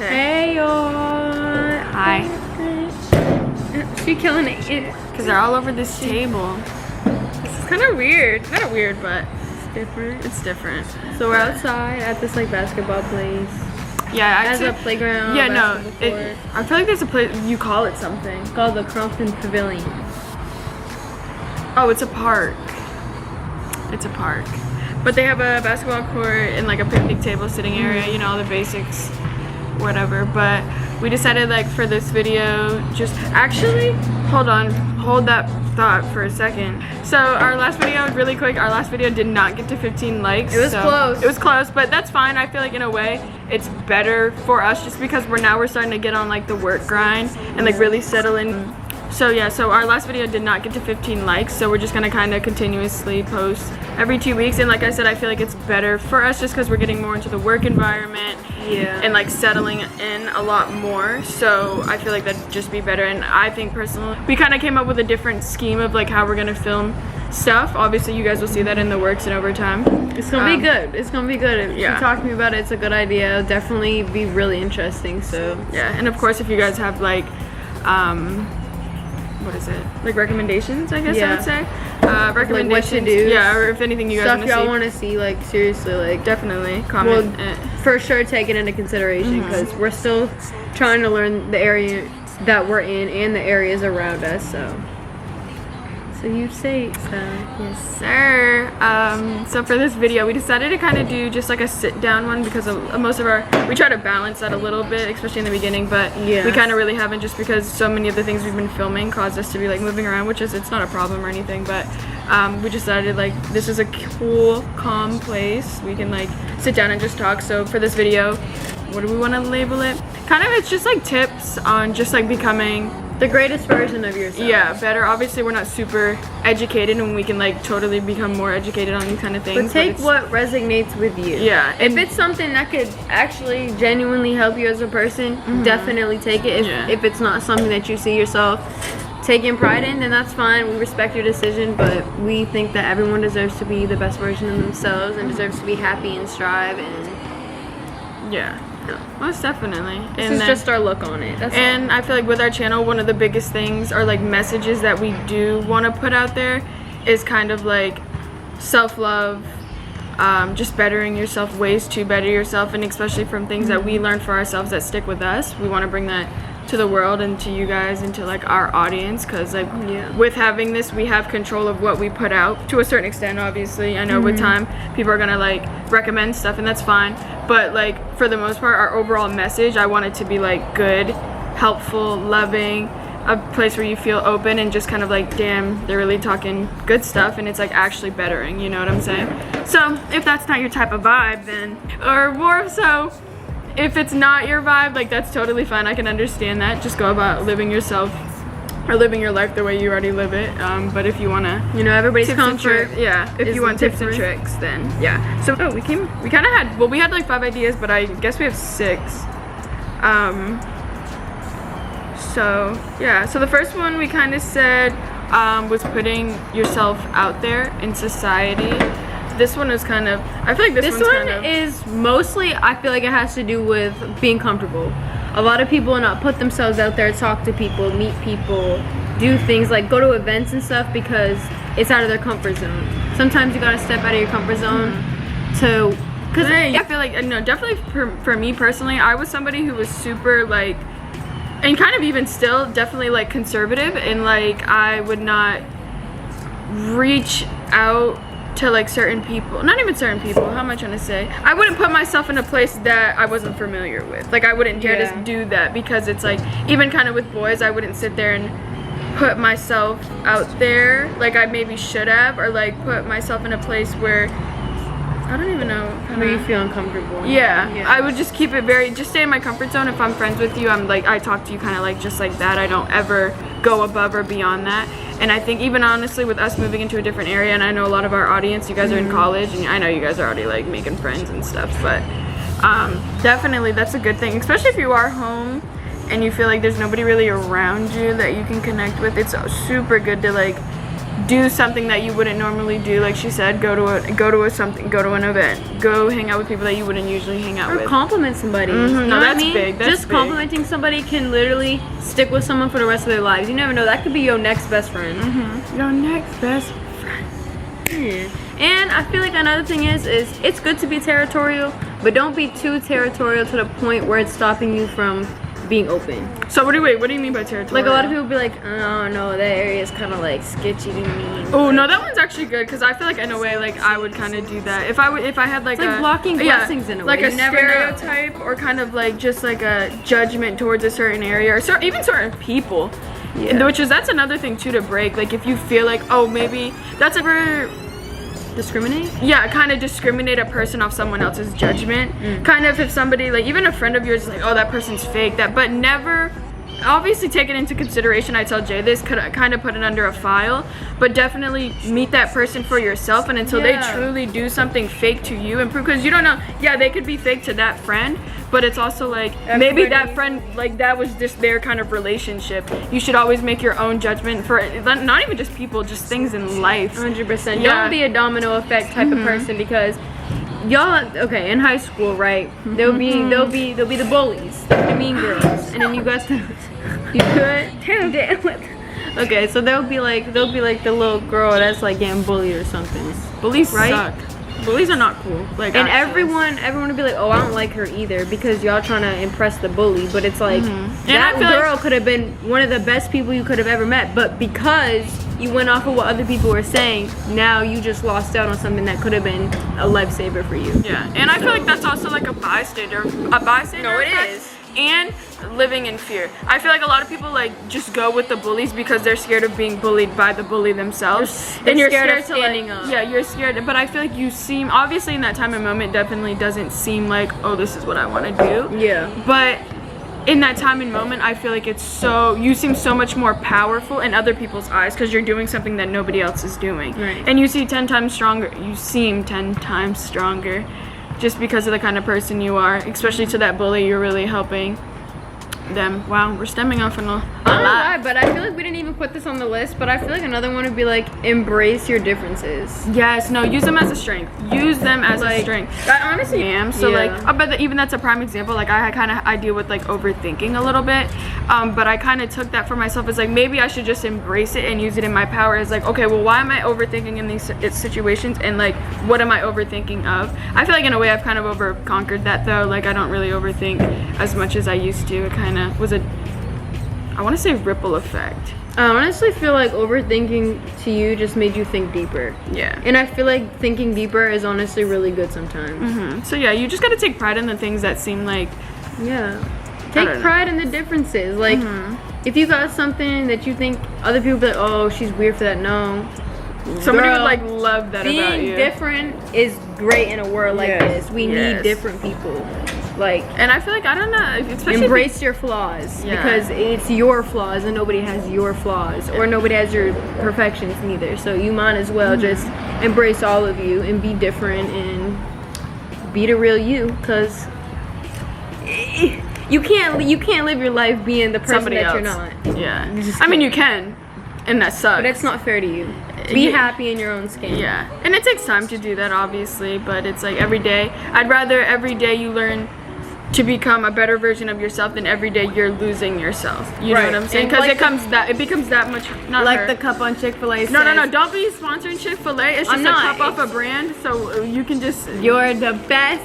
say. Hey y'all. Hi. She killing it. Because they're all over this table. This is kind of weird. Kind of weird, but It's different. it's different. So we're outside at this like basketball place. Yeah, It has actually. a playground. Yeah, no. basketball court. I feel like there's a place, you call it something. It's called the Crumpton Pavilion. Oh, it's a park. It's a park. But they have a basketball court and like a picnic table sitting area, you know, all the basics, whatever. But we decided like for this video, just actually, hold that thought for a second. So our last video, really quick, our last video did not get to 15 likes. It was close. It was close, but that's fine. I feel like in a way, it's better for us just because we're starting to get on like the work grind and like really settle in. So yeah, so our last video did not get to 15 likes, so we're just gonna kind of continuously post every 2 weeks. And like I said, I feel like it's better for us just because we're getting more into the work environment, and like settling in a lot more. So I feel like that'd just be better. And I think personally, we kind of came up with a different scheme of like how we're gonna film stuff. Obviously, you guys will see that in the works and over time. It's gonna be good. It's gonna be good. If yeah. you talk to me about it, it's a good idea. It'll definitely be really interesting. So yeah, and of course, if you guys have like what is it? Like recommendations, I guess I would say. Recommendations. Like what to do. Yeah, or if anything you guys stuff y'all want to see, like seriously, like definitely comment. We'll for sure take it into consideration because we're still trying to learn the area that we're in and the areas around us. So you say so. Yes, sir. So for this video, we decided to kind of do just like a sit-down one because of most of we try to balance that a little bit, especially in the beginning, but we kind of really haven't just because so many of the things we've been filming caused us to be like moving around, which is, it's not a problem or anything, but we decided like this is a cool, calm place. We can like sit down and just talk. So for this video, what do we want to label it? Kind of, it's just like tips on just like becoming the greatest version of yourself. Yeah, better. Obviously, we're not super educated, and we can like totally become more educated on these kind of things. But take what resonates with you. Yeah. If it's something that could actually genuinely help you as a person, definitely take it. If it's not something that you see yourself taking pride in, then that's fine. We respect your decision, but we think that everyone deserves to be the best version of themselves and deserves to be happy and strive. And yeah. Most definitely. This is just our look on it. That's and I feel like with our channel, one of the biggest things or like messages that we do want to put out there is kind of like self-love, just bettering yourself, ways to better yourself, and especially from things that we learn for ourselves that stick with us. We want to bring that to the world and to you guys and to like our audience, because like with having this, we have control of what we put out to a certain extent. Obviously, I know with time people are gonna like recommend stuff, and that's fine, but like for the most part, our overall message, I want it to be like good, helpful, loving, a place where you feel open and just kind of like, damn, they're really talking good stuff, and it's like actually bettering, you know what I'm saying? So if that's not your type of vibe, then, or more so, if it's not your vibe, like that's totally fine. I can understand that. Just go about living yourself or living your life the way you already live it. But if you wanna, you know, everybody's comfort. If you want tips and tricks, then yeah. So we kind of had, well, we had like 5 ideas, but I guess we have 6. So yeah. So the first one we kind of said was putting yourself out there in society. This one is kind of, I feel like this one kind of is mostly, I feel like it has to do with being comfortable. A lot of people not put themselves out there, talk to people, meet people, do things like go to events and stuff because it's out of their comfort zone. Sometimes you gotta step out of your comfort zone to, because I feel like, no, definitely for me personally, I was somebody who was super like, and kind of even still definitely like conservative, and like I would not reach out to like certain people, not even certain people, how am I trying to say? I wouldn't put myself in a place that I wasn't familiar with. Like I wouldn't dare to do that, because it's like, even kind of with boys, I wouldn't sit there and put myself out there like I maybe should have, or like put myself in a place where, I don't even know. Where you feel uncomfortable. Yeah, I would just keep it just stay in my comfort zone. If I'm friends with you, I'm like, I talk to you kind of like just like that. I don't ever go above or beyond that. And I think even honestly with us moving into a different area, and I know a lot of our audience, you guys are in college, and I know you guys are already like making friends and stuff, but definitely that's a good thing, especially if you are home and you feel like there's nobody really around you that you can connect with. It's super good to like do something that you wouldn't normally do, like she said, go to an event, go hang out with people that you wouldn't usually hang out with. Or compliment somebody. Mm-hmm. You know No, what that's I mean? big. That's just big. complimenting somebody can literally stick with someone for the rest of their lives. You never know. That could be your next best friend. Mm-hmm. Your next best friend. Yeah. And I feel like another thing is it's good to be territorial, but don't be too territorial to the point where it's stopping you from being open. So what do you mean by territorial? Like a lot of people be like, oh no, that area is kind of like sketchy to me. Oh no, that one's actually good because I feel like in a way like I would kind of do that if I had like It's like blocking blessings in a way. like a You never know. stereotype or kind of like just like a judgment towards a certain area or even certain people. Yeah. That's another thing too to break. Like if you feel like, oh, maybe that's ever Discriminate? yeah, kind of discriminate a person off someone else's judgment. Kind of if somebody, like even a friend of yours is like, oh, that person's fake, but never, obviously take it into consideration. I tell Jay this, could kind of put it under a file, but definitely meet that person for yourself, and until they truly do something fake to you and prove, because you don't know, yeah, they could be fake to that friend, but it's also like maybe that friend, like that was just their kind of relationship. You should always make your own judgment for not even just people, just things in life. 100%. Yeah. Don't be a domino effect type of person, because y'all, okay, in high school, right? There'll be the bullies, the mean girls, and then you got the okay, so they'll be like the little girl that's like getting bullied or something. Bullies Right? suck. Bullies are not cool. Like, And actually. everyone would be like, oh, I don't like her either, because y'all trying to impress the bully. But it's like, that I feel girl could have been one of the best people you could have ever met, but because you went off of what other people were saying, now you just lost out on something that could have been a lifesaver for you. Yeah, and I feel like that's also like a bystander. No, it effect. is. And living in fear. I feel like a lot of people like just go with the bullies because they're scared of being bullied by the bully themselves. They're And you're scared of to, like, standing up. Yeah, you're scared. But I feel like you seem, obviously in that time and moment, definitely doesn't seem like, oh, this is what I want to do. Yeah. But in that time and moment, I feel like you seem so much more powerful in other people's eyes because you're doing something that nobody else is doing. Right. And you seem 10 times stronger just because of the kind of person you are, especially to that bully. You're really helping them. Wow, we're stemming off on a I don't know lot. why, but I feel like we didn't even put this on the list, but I feel like another one would be like, embrace your differences. Yes, no, use them as a strength. Use them as a Like, strength. I honestly am. So Yeah. like, I bet that even that's a prime example. Like I deal with like overthinking a little bit, but I kind of took that for myself as like maybe I should just embrace it and use it in my power. As like, okay, well, why am I overthinking in these situations, and like, what am I overthinking of? I feel like in a way I've kind of conquered that though. Like I don't really overthink as much as I used to. It kind of was I want to say ripple effect. I honestly feel like overthinking to you just made you think deeper. Yeah. And I feel like thinking deeper is honestly really good sometimes. So yeah, you just gotta take pride in the things that seem like, Yeah. I Take don't know. pride in the differences. Like, if you got something that you think other people be like, oh, she's weird for that, no. somebody Girl, would like love that about being you. different is great in a world like Yes, this. We yes. need different people. Like, And I feel like, I don't know, especially embrace your flaws, Yeah. because it's your flaws and nobody has your flaws, or nobody has your perfections neither. So you might as well just embrace all of you and be different and be the real you, because you can't live your life being the person somebody that else. you're not. Yeah. You just I mean, can't. you can, and that sucks. But that's not fair to you. Be Yeah. happy in your own skin. Yeah, and it takes time to do that, obviously, but it's like every day. I'd rather every day you learn to become a better version of yourself than every day you're losing yourself. You know Right. what I'm saying? And Because like it becomes that much. Not Like her. the cup on Chick-fil-A No, says, don't be sponsoring Chick-fil-A. It's I'm just a not. cup off a brand, so you can just. you're the best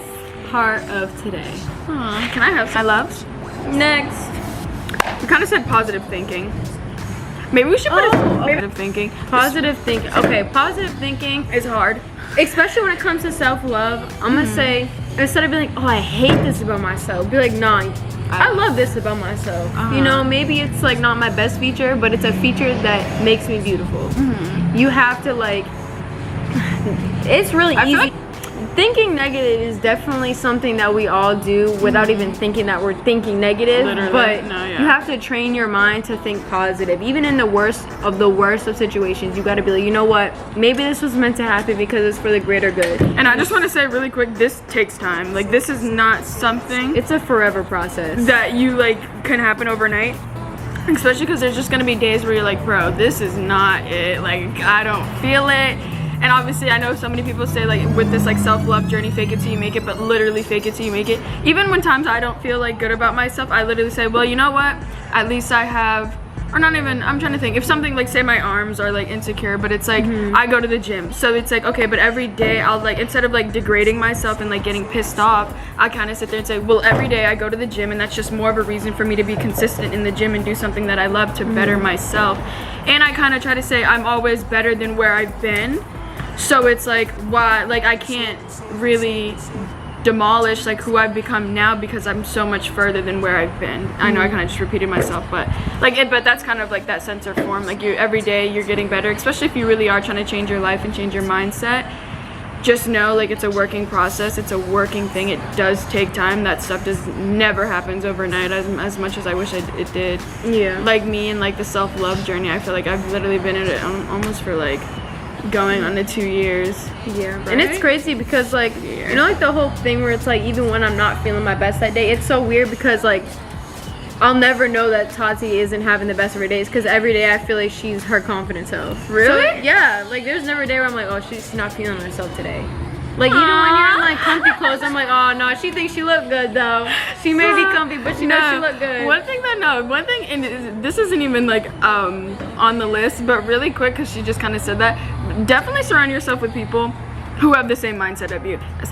part of today. Aw, can I have some? I love. Next. We kind of said positive thinking. Maybe we should put positive thinking. Positive thinking. Okay, positive thinking, It's hard. especially when it comes to self-love. I'm gonna say, instead of being like, oh, I hate this about myself, be like, nah, I love this about myself. You know, maybe it's like not my best feature, but it's a feature that makes me beautiful. You have to like, it's really I feel easy. Thinking negative is definitely something that we all do without even thinking that we're thinking negative. Literally. But No, yeah. you have to train your mind to think positive. Even in the worst of situations, you got to be like, you know what? Maybe this was meant to happen because it's for the greater good. And I just want to say really quick, this takes time. Like, this is not something It's a forever process. that you like can happen overnight. especially because there's just gonna be days where you're like, bro, this is not it, like I don't feel it. And obviously I know so many people say like with this like self-love journey, fake it till you make it, but literally fake it till you make it. Even when times I don't feel like good about myself, I literally say, well, you know what, at least I have, or not even, I'm trying to think, if something like, say my arms are like insecure, but it's like, I go to the gym, so it's like, okay, but every day I'll like, instead of like degrading myself and like getting pissed off, I kind of sit there and say, well, every day I go to the gym, and that's just more of a reason for me to be consistent in the gym and do something that I love to better myself. And I kind of try to say I'm always better than where I've been, so it's like, why, like I can't really demolish like who I've become now because I'm so much further than where I've been. I know I kind of just repeated myself, but like but that's kind of like that sense or form, like you every day you're getting better, especially if you really are trying to change your life and change your mindset. Just know like it's a working process, it's a working thing, it does take time. That stuff never happens overnight as much as I wish it did. Yeah, like me and like the self-love journey, I feel like I've literally been in it almost for like going on to 2 years. Yeah, right? And it's crazy because like, you know, like the whole thing where it's like, even when I'm not feeling my best that day, it's so weird because like I'll never know that Tati isn't having the best of her days, because every day I feel like she's her confident self. Really? So, yeah, like there's never a day where I'm like, oh, she's not feeling herself today. Like, even when you're in like comfy clothes, I'm like, oh no, she thinks she look good though. She may be comfy, but she knows she look good. One thing, and this isn't even like on the list, but really quick, because she just kind of said that, definitely surround yourself with people who have the same mindset of you. That's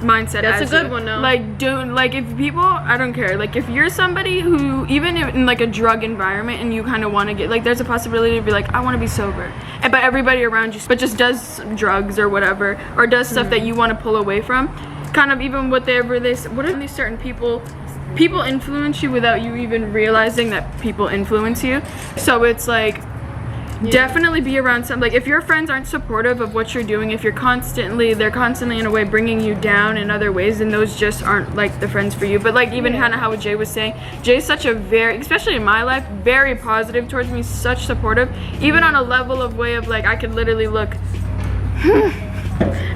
a good one though. Like if people, I don't care, like if you're somebody who, even in like a drug environment and you kind of want to get, like there's a possibility to be like, I want to be sober, but everybody around you but just does drugs or whatever, or does stuff that you want to pull away from, kind of, even whatever what are these certain people influence you without you even realizing that people influence you. So it's like, definitely be around some, like if your friends aren't supportive of what you're doing, if they're constantly in a way bringing you down in other ways, then those just aren't like the friends for you. But like even kind of how Jay was saying, Jay's such a very, especially in my life, very positive towards me, such supportive, even on a level of way of like I could literally look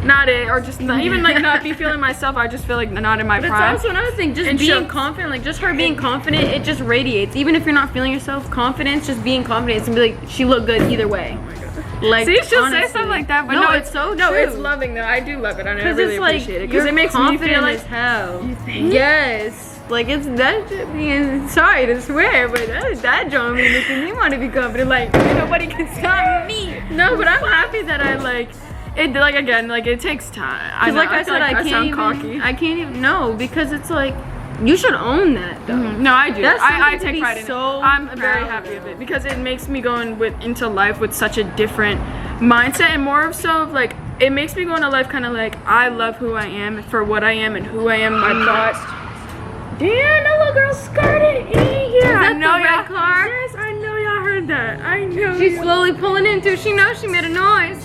not it, or just not even like not be feeling myself, I just feel like not in my prime. But it's also another thing, just being confident, like just her being confident, it just radiates. Even if you're not feeling yourself, confidence, just being confident, and be like, she looked good either way. Oh my god. Like, see, she'll say stuff like that, but no, it's so true. No, it's loving though. I do love it. I really appreciate it because it makes me feel like as hell. You think? Yes. Like it's that. Sorry to swear, but that drove me making me want to be confident. Like nobody can stop me. No, but I'm happy that I like. It, like again, like it takes time. Because like I said, I can't even know, because it's like, you should own that though. No, I do. I take pride in it. So I'm very happy with it because it makes me go into life with such a different mindset, and more of so of like, it makes me go into life kind of like, I love who I am for what I am and who I am, my thoughts. Damn, that little girl skirted in here. I know the red car. Yes, I know y'all heard that. I know. She's slowly pulling into. She knows she made a noise.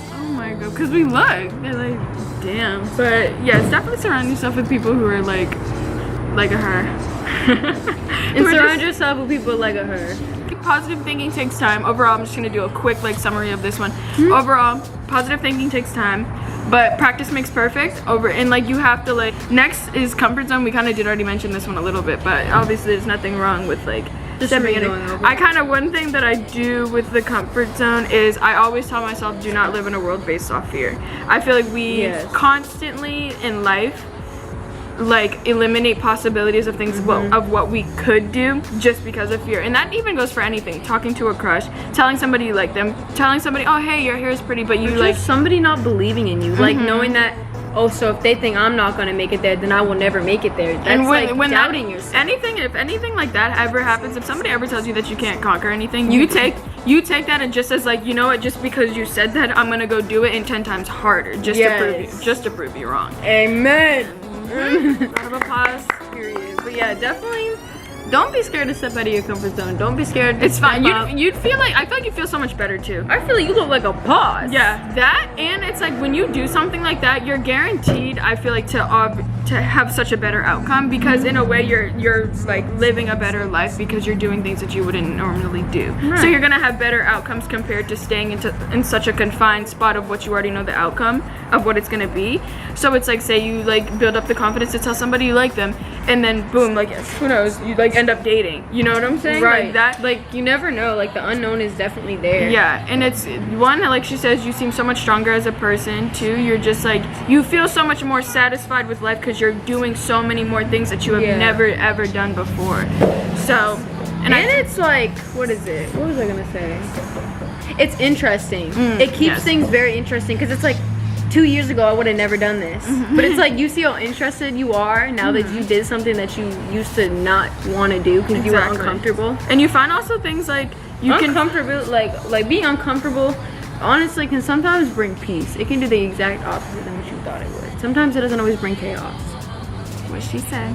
Because we look, they're like, damn. But yes, definitely surround yourself with people who are like her. And surround yourself with people like her. Positive thinking takes time. Overall, I'm just gonna do a quick like summary of this one. Overall, positive thinking takes time, but practice makes perfect. And like you have to like, next is comfort zone. We kind of did already mention this one a little bit, but obviously there's nothing wrong with like stepping in. One thing that I do with the comfort zone is I always tell myself, do not live in a world based off fear. I feel like we constantly in life like eliminate possibilities of things of what we could do just because of fear. And that even goes for anything. Talking to a crush, telling somebody you like them, telling somebody, oh hey, your hair is pretty, but you like somebody not believing in you, like knowing that, oh, so if they think I'm not gonna make it there, then I will never make it there. That's when doubting yourself. If anything like that ever happens, if somebody ever tells you that you can't conquer anything, you take that and just as like, you know what, just because you said that, I'm gonna go do it in 10 times harder just to prove you wrong. Amen. Round of applause. Period. But yeah, definitely don't be scared to step out of your comfort zone. Don't be scared. It's fine. You'd feel like, I feel like you feel so much better too. I feel like you look like a boss. Yeah, that, and it's like when you do something like that, you're guaranteed, I feel like, to have such a better outcome, because in a way you're like living a better life because you're doing things that you wouldn't normally do. Right. So you're gonna have better outcomes compared to staying in such a confined spot of what you already know the outcome of what it's gonna be. So it's like, say you like build up the confidence to tell somebody you like them, and then boom, like who knows, you like end up dating, you know what I'm saying? Right. Like that, like you never know, like the unknown is definitely there. yeah. And it's one, like she says, you seem so much stronger as a person. Two, you're just like, you feel so much more satisfied with life because you're doing so many more things that you have never ever done before. So and it's like, what is it, what was I gonna say, it's interesting. It keeps things very interesting because it's like 2 years ago I would have never done this, but it's like you see how interested you are now that you did something that you used to not want to do because you were uncomfortable. And you find also things like like being uncomfortable honestly can sometimes bring peace. It can do the exact opposite than what you thought it would. Sometimes it doesn't always bring chaos. What she said.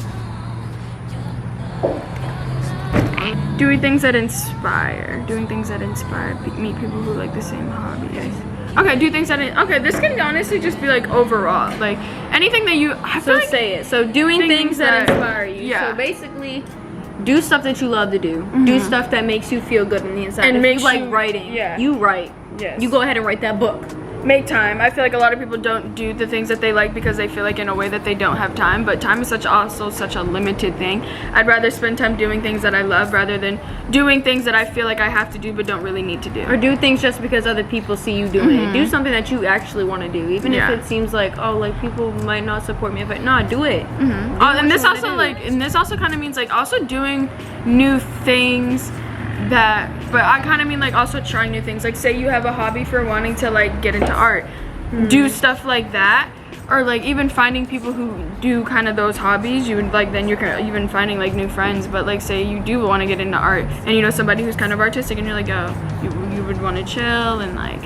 Doing things that inspire. Meet people who like the same hobbies. Okay, do things that okay, this can honestly just be like overall, like anything that you say it. So doing things that inspire you. Yeah. So basically do stuff that you love to do. Do stuff that makes you feel good on the inside. And if you like writing. Yeah. You write. Yes. You go ahead and write that book. Make time. I feel like a lot of people don't do the things that they like because they feel like in a way that they don't have time, but time is also such a limited thing. I'd rather spend time doing things that I love rather than doing things that I feel like I have to do but don't really need to do. Or do things just because other people see you doing it. Do something that you actually want to do, even if it seems like, oh, like people might not support me, but no, do it. And this also kind of means like also doing new things but I kind of mean like also trying new things. Like say you have a hobby for wanting to like get into art, do stuff like that, or like even finding people who do kind of those hobbies. You would like then you're even finding like new friends. But like say you do want to get into art and you know somebody who's kind of artistic and you're like, oh, you would want to chill and like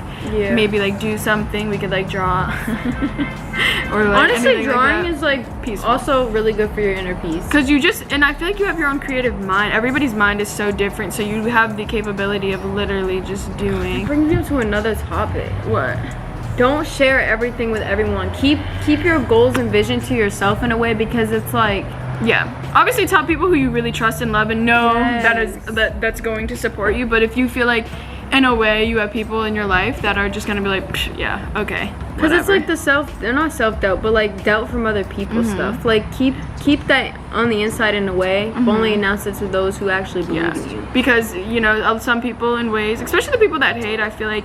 maybe like do something. We could like draw. Or like honestly, drawing is like peaceful. Also really good for your inner peace. Because you just, and I feel like you have your own creative mind. Everybody's mind is so different, so you have the capability of literally just doing. It brings you to another topic. What? Don't share everything with everyone. Keep your goals and vision to yourself in a way, because it's like, obviously tell people who you really trust and love and know that's going to support you. But if you feel like in a way you have people in your life that are just gonna be like, yeah, okay, because it's like they're not self-doubt, but like doubt from other people's stuff. Like keep that on the inside in a way, but only announce it to those who actually believe in you. Because you know, some people in ways, especially the people that hate, I feel like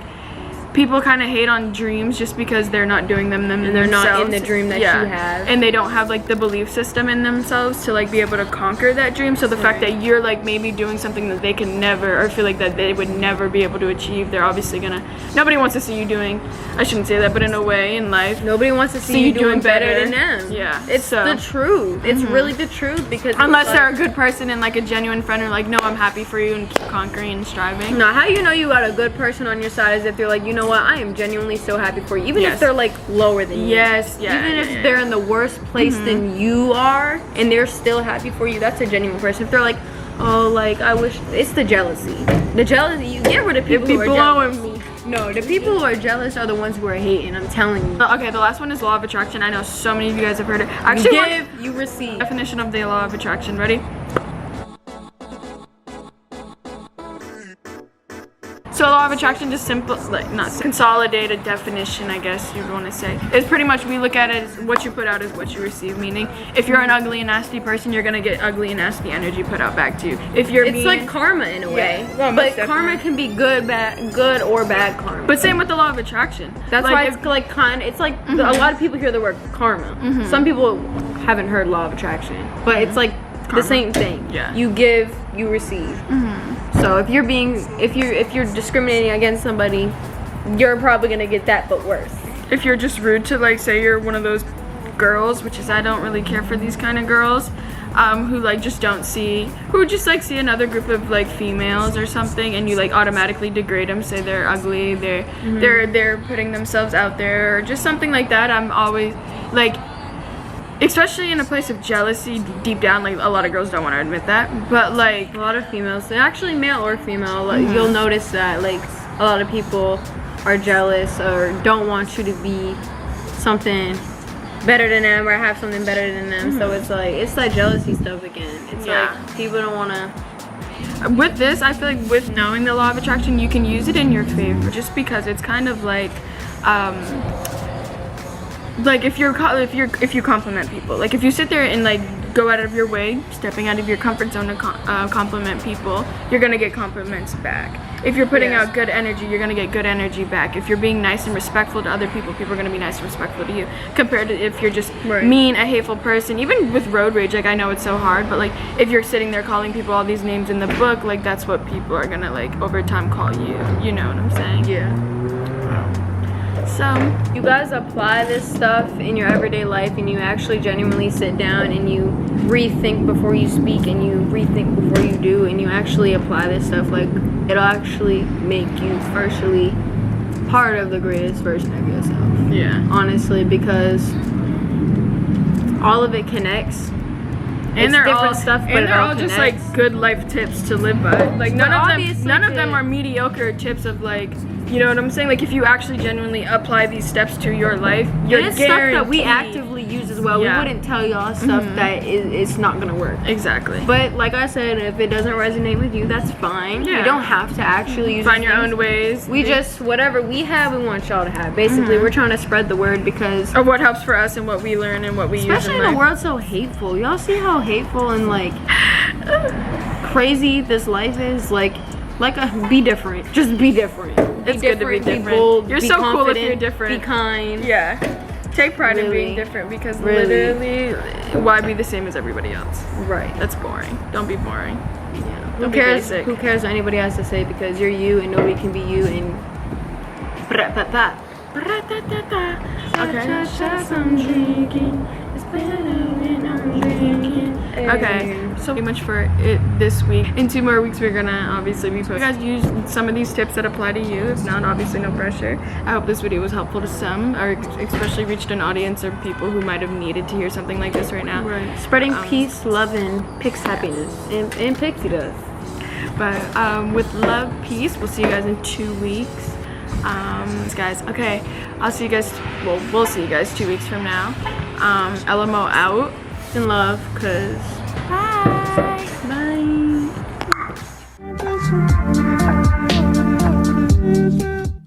people kind of hate on dreams just because they're not doing them and they're not in the dream that you have, and they don't have like the belief system in themselves to like be able to conquer that dream. So the fact that you're like maybe doing something that they can never, or feel like that they would never be able to achieve, they're obviously gonna, nobody wants to see you doing, I shouldn't say that, but in a way in life nobody wants to see you doing better than them. It's so, the truth. It's really the truth, because unless they're a good person and like a genuine friend, or like, no, I'm happy for you and keep conquering and striving. No, how you know you got a good person on your side is if they're like, you know what, I am genuinely so happy for you, even if they're like lower than you. Even if they're in the worst place than you are and they're still happy for you, that's a genuine person. If they're like, oh, like I wish, it's the jealousy. The jealousy, you get rid of people who are jealous. No, the people who are jealous are the ones who are hating, I'm telling you. Okay, the last one is law of attraction. I know so many of you guys have heard it. Actually, you give, you receive. Definition of the law of attraction. Ready? So law of attraction, just simple, like not consolidated definition, I guess you'd want to say, is pretty much we look at it as what you put out is what you receive. Meaning, if you're an ugly and nasty person, you're gonna get ugly and nasty energy put out back to you. If you're it's like karma in a way, well, but karma can be good or bad karma. But same with the law of attraction. That's like, why it's like it's like a lot of people hear the word karma. Some people haven't heard law of attraction, but it's like karma. The same thing. Yeah. You give, you receive. So if you're discriminating against somebody, you're probably gonna get that, but worse. If you're just rude to, like, say you're one of those girls, which is, I don't really care for these kind of girls, who like just don't see, who just like see another group of like females or something, and you like automatically degrade them, say they're ugly, they're putting themselves out there, or just something like that. I'm always like, especially in a place of jealousy, deep down, like a lot of girls don't want to admit that, but like a lot of females, actually male or female, like, you'll notice that like a lot of people are jealous or don't want you to be something better than them or have something better than them. So it's like, it's that jealousy stuff again. It's like people don't want to. With this, I feel like with knowing the law of attraction, you can use it in your favor, just because it's kind of like like if you compliment people, like if you sit there and like go out of your way, stepping out of your comfort zone to compliment people, you're gonna get compliments back. If you're putting out good energy, you're gonna get good energy back. If you're being nice and respectful to other people, people are gonna be nice and respectful to you. Compared to if you're just mean, a hateful person. Even with road rage, like I know it's so hard, but like if you're sitting there calling people all these names in the book, like that's what people are gonna like over time call you. You know what I'm saying? Yeah. So you guys apply this stuff in your everyday life, and you actually genuinely sit down and you rethink before you speak, and you rethink before you do, and you actually apply this stuff, like it'll actually make you partially part of the greatest version of yourself. Yeah. Honestly, because all of it connects. And they're all stuff, and they're all just like good life tips to live by. Like none of them are mediocre tips of like, you know what I'm saying? Like if you actually genuinely apply these steps to your life, you're guaranteed. Stuff that we actively use as well. Yeah. We wouldn't tell y'all stuff that it's not gonna work. Exactly. But like I said, if it doesn't resonate with you, that's fine. Yeah. You don't have to actually use find your own ways. We just whatever we have, we want y'all to have. Basically, we're trying to spread the word because of what helps for us and what we learn and what we use. Especially in a world so hateful. Y'all see how hateful and like crazy this life is. Be different. Just be different. It's good to be different. Be bold. You're be so confident, cool if you're different. Be kind. Yeah. Take pride in Really. being different because Really. literally, why be the same as everybody else? Right. That's boring. Don't be boring. Yeah. Don't Who be cares? basic. Who cares what anybody has to say? Because you're you, and nobody can be you. And Okay, so much for it this week. In 2 more weeks, we're gonna obviously be posting. You guys use some of these tips that apply to you. If not, obviously no pressure. I hope this video was helpful to some, or especially reached an audience of people who might have needed to hear something like this right now. Right. Spreading peace, love, and Pix happiness, and Pixie does. But with love, peace. We'll see you guys in 2 weeks. Guys, okay. I'll see you guys. Well, we'll see you guys 2 weeks from now. LMO out. In love, cause Bye.